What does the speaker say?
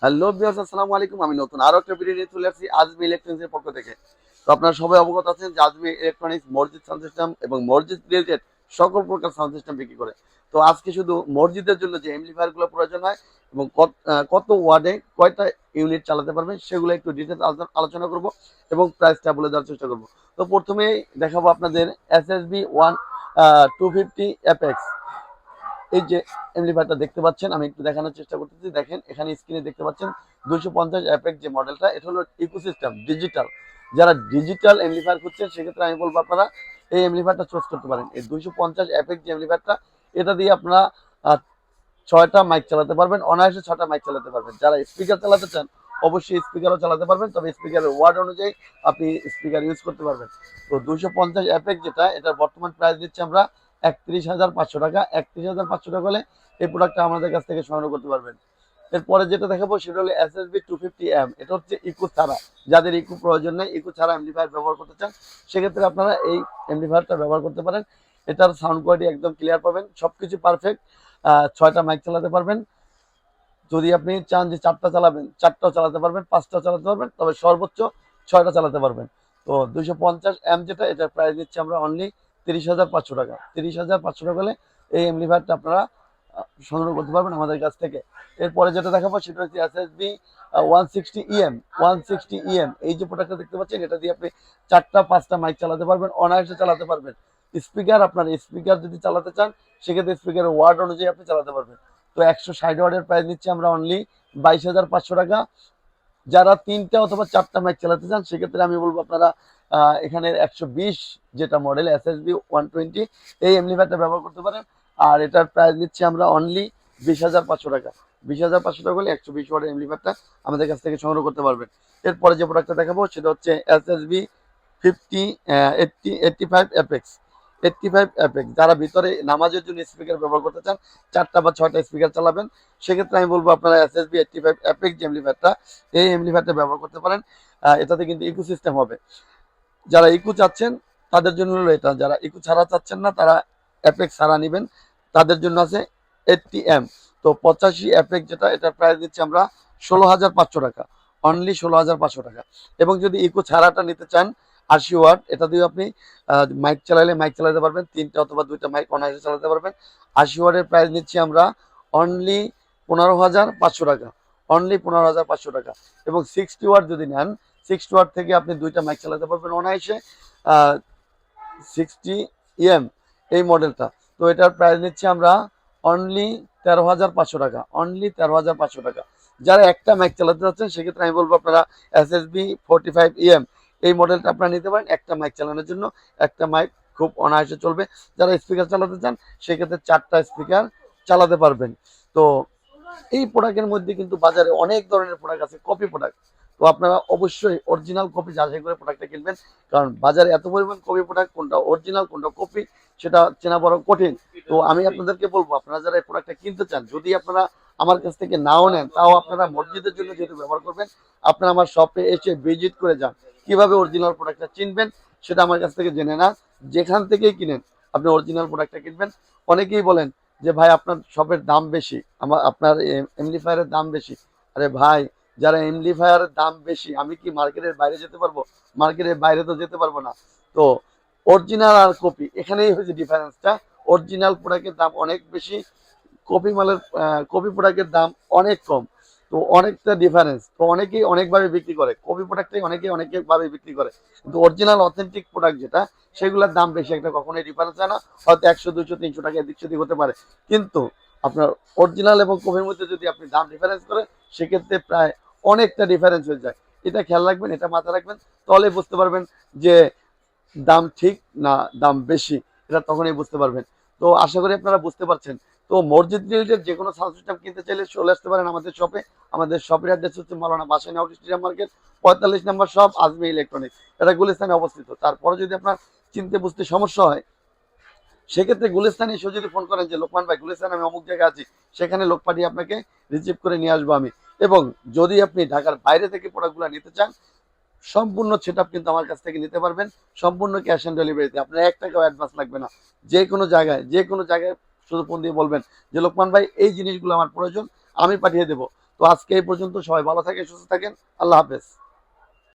Hello viewers, আসসালামু আলাইকুম। আমি নতুন আরো একটা ভিডিও নিয়ে চলে আসছি আজমি ইলেকট্রনিক্সের পক্ষ থেকে। তো আপনারা সবাই অবগত আছেন যে আজমি ইলেকট্রনিক্স মসজিদ সাউন্ড সিস্টেম এবং মসজিদ রিলেটেড সকল প্রকার সাউন্ড সিস্টেম বিক্রি করে। তো আজকে শুধু মসজিদের জন্য যে এমপ্লিফায়ার গুলো প্রয়োজন হয় এবং কত ওয়ার্ডে কয়টা ইউনিট চালাতে পারবেন সেগুলো একটু ডিটেলস আলোচনা করব এবং প্রাইসটা বলে দেওয়ার চেষ্টা করব। তো প্রথমেই দেখাবো আপনাদের এসএসবি 250 এপেক্স। এই যে এমপ্লিফায়ারটা দেখতে পাচ্ছেন, আমি একটু দেখানোর চেষ্টা করতেছি। দেখেন এখানে স্ক্রিনে দেখতে পাচ্ছেন 250 অ্যাপেক যে মডেলটা, এটা হলো ইকোসিস্টেম ডিজিটাল। যারা ডিজিটাল এমপ্লিফায়ার খুঁজছেন সেক্ষেত্রে আমি বলবো আপনারা এই এমপ্লিফায়ারটা চুজ করতে পারেন। এই 250 অ্যাপেক যে এমপ্লিফায়ারটা, এটা দিয়ে আপনারা 6টা মাইক চালাতে পারবেন, অনায়াসে 6টা মাইক চালাতে পারবেন। যারা স্পিকার চালাতে চান অবশ্যই স্পিকারও চালাতে পারবেন, তবে স্পিকারের ওয়ার্ড অনুযায়ী আপনি স্পিকার ইউজ করতে পারবেন। তো 250 অ্যাপেক যেটা, এটার বর্তমান প্রাইস দিচ্ছি আমরা 31,500 টাকা। 31,500 টাকা হলে এই প্রোডাক্টটা আমাদের কাছ থেকে সংগ্রহ করতে পারবেন। এরপরে যেটা দেখাবো সেটা হলো এসএসবি 250M। এটা হচ্ছে ইকো ছাড়া, যাদের ইকো প্রয়োজন নেই, ইকো ছাড়া এমপ্লিফায়ার ব্যবহার করতে চান, সেক্ষেত্রে আপনারা এই এমপ্লিফায়ারটা ব্যবহার করতে পারেন। এটার সাউন্ড কোয়ালিটি একদম ক্লিয়ার পাবেন, সবকিছু পারফেক্ট। 6টা মাইক চালাতে পারবেন। যদি আপনি চান যে 4টা চালাবেন, 4টাও চালাতে পারবেন, 5টাও চালাতে পারবেন, তবে সর্বোচ্চ 6টা চালাতে পারবেন। তো 250M যেটা, এটার প্রাইস দিচ্ছি আমরা অনলি 30,500 টাকা। 30,500 টাকা হলে এই এমপ্লিফায়ারটা আপনারা সংগ্রহ করতে পারবেন আমাদের কাছ থেকে। এরপরে যেটা দেখাবো সেটা হচ্ছে এসএসবি 160EM। 160EM এই যে প্রোডাক্টটা দেখতে পাচ্ছেন, এটা দিয়ে আপনি 4টা 5টা মাইক চালাতে পারবেন, অনায়াসে চালাতে পারবেন। স্পিকার, আপনার স্পিকার যদি চালাতে চান সেক্ষেত্রে স্পিকারের ওয়ার্ড অনুযায়ী আপনি চালাতে পারবেন। তো 160 ওয়াটের প্রাইস নিচ্ছি আমরা অনলি 22,500 টাকা। যারা 3টা অথবা 4টা মাইক চালাতে চান সেক্ষেত্রে আমি বলবো আপনারা এখানে 120 যেটা মডেল এসএসবি 120 এই এমপ্লিফায়ারটা ব্যবহার করতে পারেন। আর এটার প্রাইস নিচ্ছি আমরা অনলি 20,500 টাকা। 20,500 টাকা হলে 120 ওয়াটের এমপ্লিফায়ারটা আমাদের কাছ থেকে সংগ্রহ করতে পারবেন। এরপরে যে প্রোডাক্টটা দেখাবো সেটা হচ্ছে এসএসবি 85 এপেক্স। 85 এপেক্স, যারা ভিতরে নামাজের জন্য স্পিকার ব্যবহার করতে চান, 4টা বা 6টা স্পিকার চালাবেন, সেক্ষেত্রে আমি বলবো আপনারা এসএসবি 85 এপেক্স যে এমপ্লিফায়ারটা, এই এমপ্লিফায়ারটা ব্যবহার করতে পারেন। এটাতে কিন্তু ইকো সিস্টেম হবে। যারা ইকো চাচ্ছেন তাদের জন্য হলো এটা, যারা ইকো ছাড়া চাচ্ছেন না তারা অ্যাপেক্স ছাড়া নেবেন, তাদের জন্য আছে 80M। তো 85 অ্যাপেক্স যেটা, এটার প্রাইস দিচ্ছি আমরা 16,500 টাকা, অনলি 16,500 টাকা। এবং যদি ইকো ছাড়াটা নিতে চান 80 ওয়াট, এটা দিয়ে আপনি মাইক চালালে মাইক চালাতে পারবেন, 3টা অথবা 2টা মাইক অনায়াসে চালাতে পারবেন। 80 ওয়াটের প্রাইস নিচ্ছি আমরা অনলি 15,500 টাকা, অনলি 15,500 টাকা। এবং 60 ওয়াট যদি নেন, 60 ওয়াট থেকে আপনি 2টা মাইক চালাতে পারবেন অনায়াসে। 60EM এই মডেলটা, তো এটার প্রাইস নিচ্ছি আমরা অনলি 13,500 টাকা, অনলি 13,500 টাকা। যারা একটা মাইক চালাতে চাচ্ছেন সেক্ষেত্রে আমি বলবো আপনারা এসএসবি 45EM এই মডেলটা আপনারা নিতে পারেন একটা মাইক চালানোর জন্য। একটা মাইক খুব অনায়াসে চলবে। যারা স্পিকার চালাতে চান সেক্ষেত্রে 4টা স্পিকার চালাতে পারবেন। তো এই প্রোডাক্টের মধ্যে কিন্তু বাজারে অনেক ধরনের প্রোডাক্ট আছে, কপি প্রোডাক্ট। তো আপনারা অবশ্যই অরিজিনাল কপি যাচাই করে প্রোডাক্টটা কিনবেন, কারণ বাজারে এত পরিমাণ কপি প্রোডাক্ট, কোনটা অরিজিনাল কোনটা কপি সেটা চেনা বড় কঠিন। তো আমি আপনাদেরকে বলবো, আপনারা যারা এই প্রোডাক্টটা কিনতে চান, যদি আপনারা আমার কাছ থেকে নাও নেন, তাও আপনারা মসজিদের জন্য যেহেতু ব্যবহার করবেন, আপনারা আমার শপে এসে ভিজিট করে যান। কিভাবে অরিজিনাল প্রোডাক্টটা চিনবেন সেটা আমার কাছ থেকে জেনে না, যেখান থেকেই কিনেন আপনি অরিজিনাল প্রোডাক্টটা কিনবেন। অনেকেই বলেন যে ভাই আপনার শপের দাম বেশি, আপনার এমপ্লিফায়ারের দাম বেশি। আরে ভাই, যারা এমপ্লিফায়ারের দাম বেশি, আমি কি মার্কেটের বাইরে যেতে পারবো? মার্কেটের বাইরে তো যেতে পারবো না। তো অরিজিনাল আর কপি, এখানেই হয়েছে ডিফারেন্সটা। অরিজিনাল প্রোডাক্টের দাম অনেক বেশি, কপি মালের কপি প্রোডাক্টের দাম অনেক কম। তো অনেকটা ডিফারেন্স। তো অনেকেই অনেকভাবে বিক্রি করে, কপি প্রোডাক্টটাই অনেকভাবে বিক্রি করে, কিন্তু অরিজিনাল অথেন্টিক প্রোডাক্ট যেটা, সেগুলোর দাম বেশি একটা কখনোই ডিফারেন্স হয় না। হয়তো 100 200 300 টাকা এদিক সেদিক হতে পারে, কিন্তু আপনার অরিজিনাল এবং কপির মধ্যে যদি আপনি দাম ডিফারেন্স করেন সেক্ষেত্রে প্রায় অনেকটা ডিফারেন্স হয়ে যায়। এটা খেয়াল রাখবেন, এটা মাথায় রাখবেন, তাহলে বুঝতে পারবেন যে দাম ঠিক না দাম বেশি, এটা তখনই বুঝতে পারবেন। তো আশা করি আপনারা বুঝতে পারছেন। তো মসজিদ রিলেটেড যে কোনো সাউন্ড সিস্টেম কিনতে চাইলে চলে আসতে পারেন আমাদের শপে। আমাদের শপের অ্যাড্রেস হচ্ছে মাওলানা ভাসানী স্টেডিয়াম মার্কেট, 45 নম্বর শপ, আজমি ইলেকট্রনিক্স। এটা গুলিস্তানে অবস্থিত। তারপরে যদি আপনার চিনতে বুঝতে সমস্যা হয় সেক্ষেত্রে গুলিস্তানে এসে যদি ফোন করেন যে লোকমান ভাই গুলিস্তান আমি অমুক জায়গায় আছি, সেখানে লোক পাঠিয়ে আপনাকে রিসিভ করে নিয়ে আসবো আমি। এবং যদি আপনি ঢাকার বাইরে থেকে প্রোডাক্টগুলো নিতে চান, সম্পূর্ণ সেটআপ কিন্তু আমার কাছ থেকে নিতে পারবেন, সম্পূর্ণ ক্যাশ অন ডেলিভারিতে। আপনার 1 টাকাও অ্যাডভান্স লাগবে না। যে কোনো জায়গায় শুধু ফোন দিয়ে বলবেন যে লোকমান ভাই এই জিনিসগুলো আমার প্রয়োজন, আমি পাঠিয়ে দেবো। তো আজকে এই পর্যন্ত, সবাই ভালো থাকেন, সুস্থ থাকেন, আল্লাহ হাফেজ।